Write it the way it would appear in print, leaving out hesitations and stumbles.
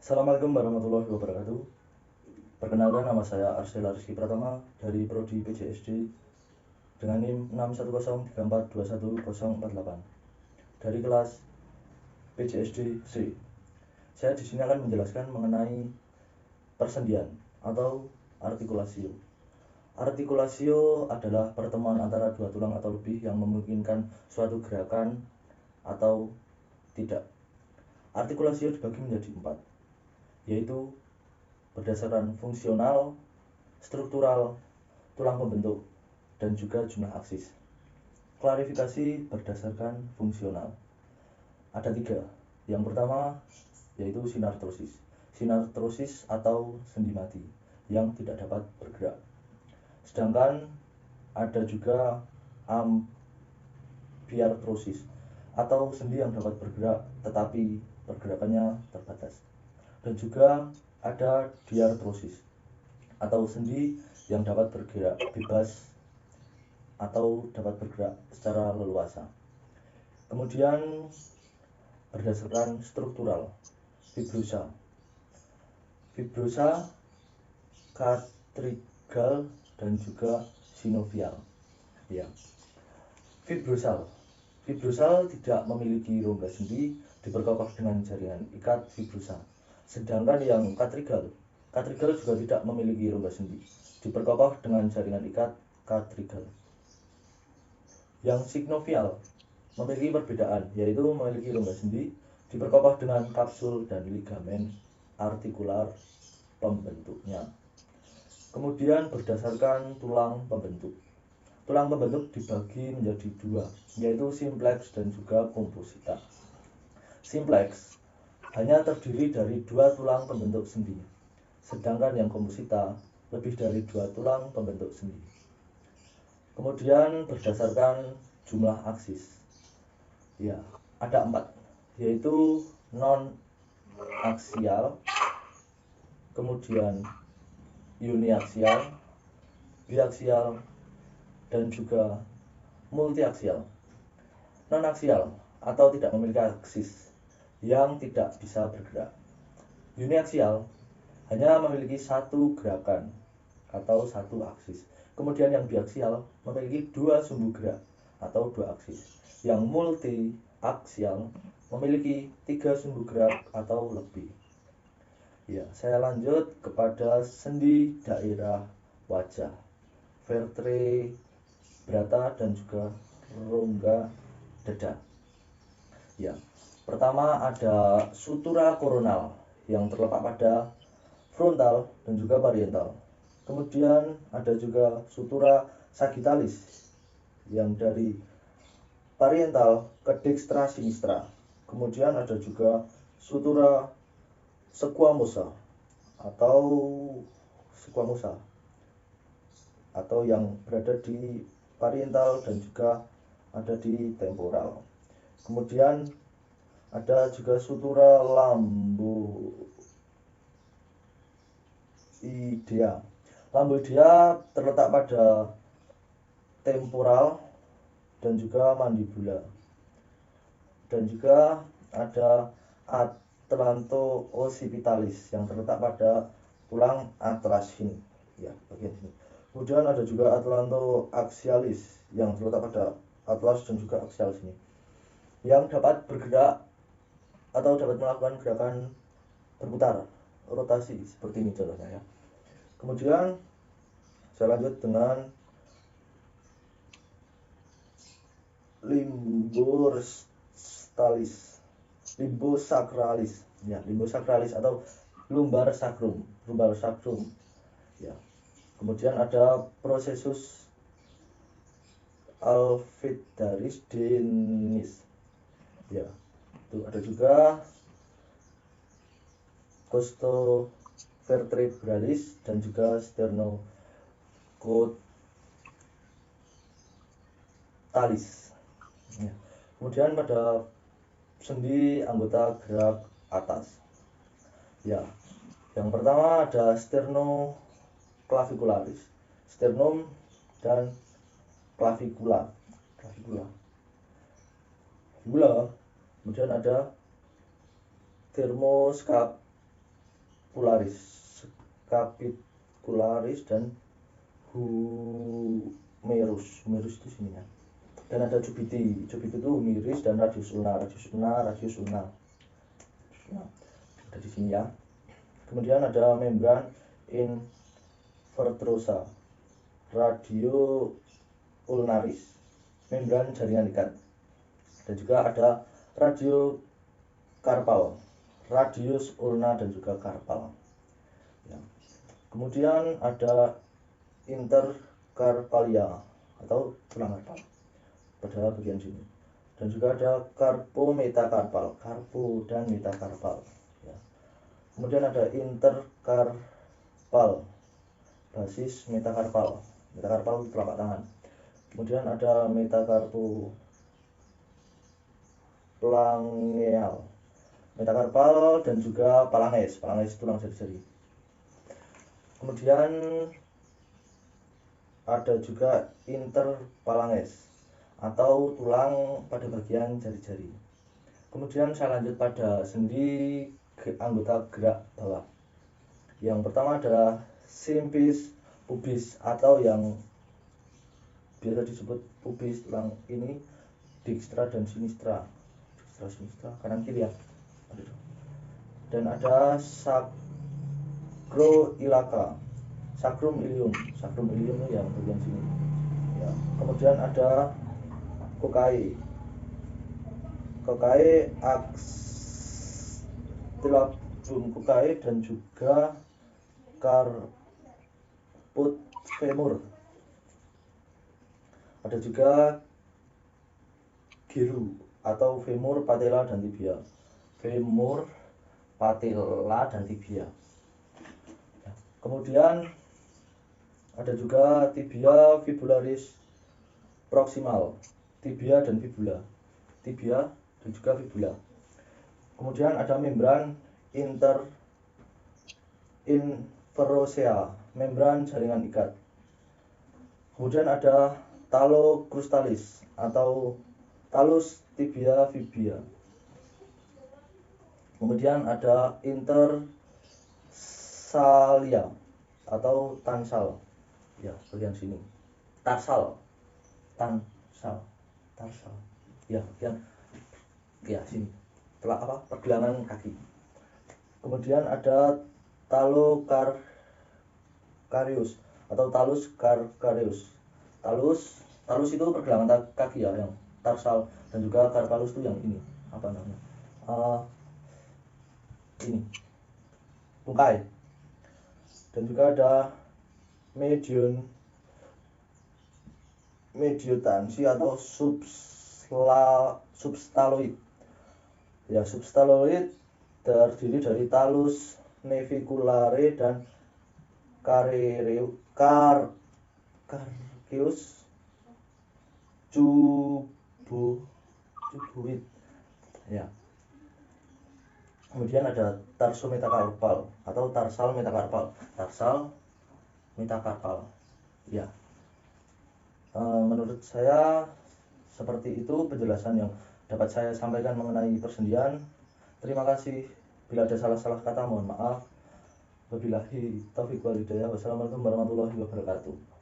Assalamualaikum warahmatullahi wabarakatuh. Perkenalkan, nama saya Arsela Rizky Pratama dari Prodi PJSD dengan NIM 61034210048 dari kelas PJSD C. Saya di sini akan menjelaskan mengenai persendian atau artikulasio. Artikulasio adalah pertemuan antara dua tulang atau lebih yang memungkinkan suatu gerakan atau tidak. Artikulasio dibagi menjadi 4, yaitu berdasarkan fungsional, struktural, tulang pembentuk, dan juga jumlah aksis. Klarifikasi berdasarkan fungsional ada 3. Yang pertama yaitu sinartrosis. Sinartrosis atau sendi mati yang tidak dapat bergerak. Sedangkan ada juga ambiartrosis atau sendi yang dapat bergerak tetapi pergerakannya terbatas. Dan juga ada diartrosis atau sendi yang dapat bergerak bebas atau dapat bergerak secara leluasa. Kemudian berdasarkan struktural, fibrosa, katrigal, dan juga sinovial. Ya. Fibrosal tidak memiliki rongga sendi, diperkokoh dengan jaringan ikat fibrosa. Sedangkan yang katrigal juga tidak memiliki rongga sendi, diperkokoh dengan jaringan ikat katrigal. Yang sinovial memiliki perbedaan, yaitu memiliki rongga sendi, diperkokoh dengan kapsul dan ligamen artikular pembentuknya. Kemudian berdasarkan tulang pembentuk. Tulang pembentuk dibagi menjadi 2, yaitu simplex dan juga komposita. Simplex hanya terdiri dari 2 tulang pembentuk sendi, sedangkan yang komposita lebih dari 2 tulang pembentuk sendi. Kemudian berdasarkan jumlah aksis, ya ada 4, yaitu non aksial, kemudian uniaksial, biaksial, dan juga multiaksial. Non-aksial atau tidak memiliki aksis yang tidak bisa bergerak. Uniaksial hanya memiliki 1 gerakan atau 1 aksis. Kemudian yang biaksial memiliki 2 sumbu gerak atau 2 aksis. Yang multiaksial memiliki 3 sumbu gerak atau lebih. Ya, saya lanjut kepada sendi daerah wajah, vertebrata, dan juga rongga dada. Ya, pertama ada sutura koronal yang terletak pada frontal dan juga parietal. Kemudian ada juga sutura sagittalis yang dari parietal ke dextra sinistra. Kemudian ada juga sutura squamosa atau yang berada di parietal dan juga ada di temporal. Kemudian ada juga sutura lamboidea. Lamboidea terletak pada temporal dan juga mandibula. Dan juga ada atlanto-occipitalis yang terletak pada tulang atlas ini, ya, bagian sini. Kemudian ada juga atlanto-axialis yang terletak pada atlas dan juga aksial sini, yang dapat bergerak atau dapat melakukan gerakan berputar, rotasi seperti ini contohnya, ya. Kemudian saya lanjut dengan limbosakralis atau lumbar sacrum, ya. Kemudian ada processus alveolaris denis, ya. Itu ada juga costovertebralis dan juga sternocostalis, ya. Kemudian pada sendi anggota gerak atas, ya, yang pertama ada sternoclavicularis, sternum dan clavicula. Kemudian ada thermoscapulosus scapicularis dan humerus itu sini ya. Dan ada cubiti itu humerus dan radius ulna. Ada di sini ya. Kemudian ada membran invertrosa radio ulnaris, membran jaringan ikat. Dan juga ada radio karpal, radius ulna dan juga karpal ya. Kemudian ada interkarpalia atau tulang karpal pada bagian sini. Dan juga ada karpo dan metakarpal ya. Kemudian ada interkarpal basis metakarpal itu telapak tangan. Kemudian ada metakarpo plangeal, metakarpal dan juga phalanges tulang jari-jari. Kemudian ada juga interphalanges atau tulang pada bagian jari-jari. Kemudian saya lanjut pada sendi anggota gerak bawah. Yang pertama adalah symphysis pubis atau yang biasa disebut pubis tulang ini dextra dan sinistra kanan kiri ya. Dan ada sacrum ilium itu yang bagian sini ya. Kemudian ada kokai axillabrum kokai dan juga carpus femur. Ada juga giru atau femur, patella dan tibia. Kemudian ada juga tibia fibularis proximal, tibia dan juga fibula. Kemudian ada membran inverosea, membran jaringan ikat. Kemudian ada talocrustalis atau talus tibia fibia. Kemudian ada intersalia atau tarsal ya, bagian sini. Tarsal ya, bagian ya sini. Pergelangan kaki. Kemudian ada talocarcarius atau talus carcarius. Talus itu pergelangan kaki ya, yang tarsal, dan juga carpalus itu yang ini apa namanya? Ini bungkai. Dan juga ada mediotansi atau substaloid. Ya, substaloid terdiri dari talus naviculare dan carceus cuboid ya. Kemudian ada tarsometakarpal atau tarsal metakarpal ya. Menurut saya seperti itu penjelasan yang dapat saya sampaikan mengenai persendian. Terima kasih. Bila ada salah-salah kata mohon maaf. Wabillahi taufiq wal hidayah. Wassalamualaikum warahmatullahi wabarakatuh.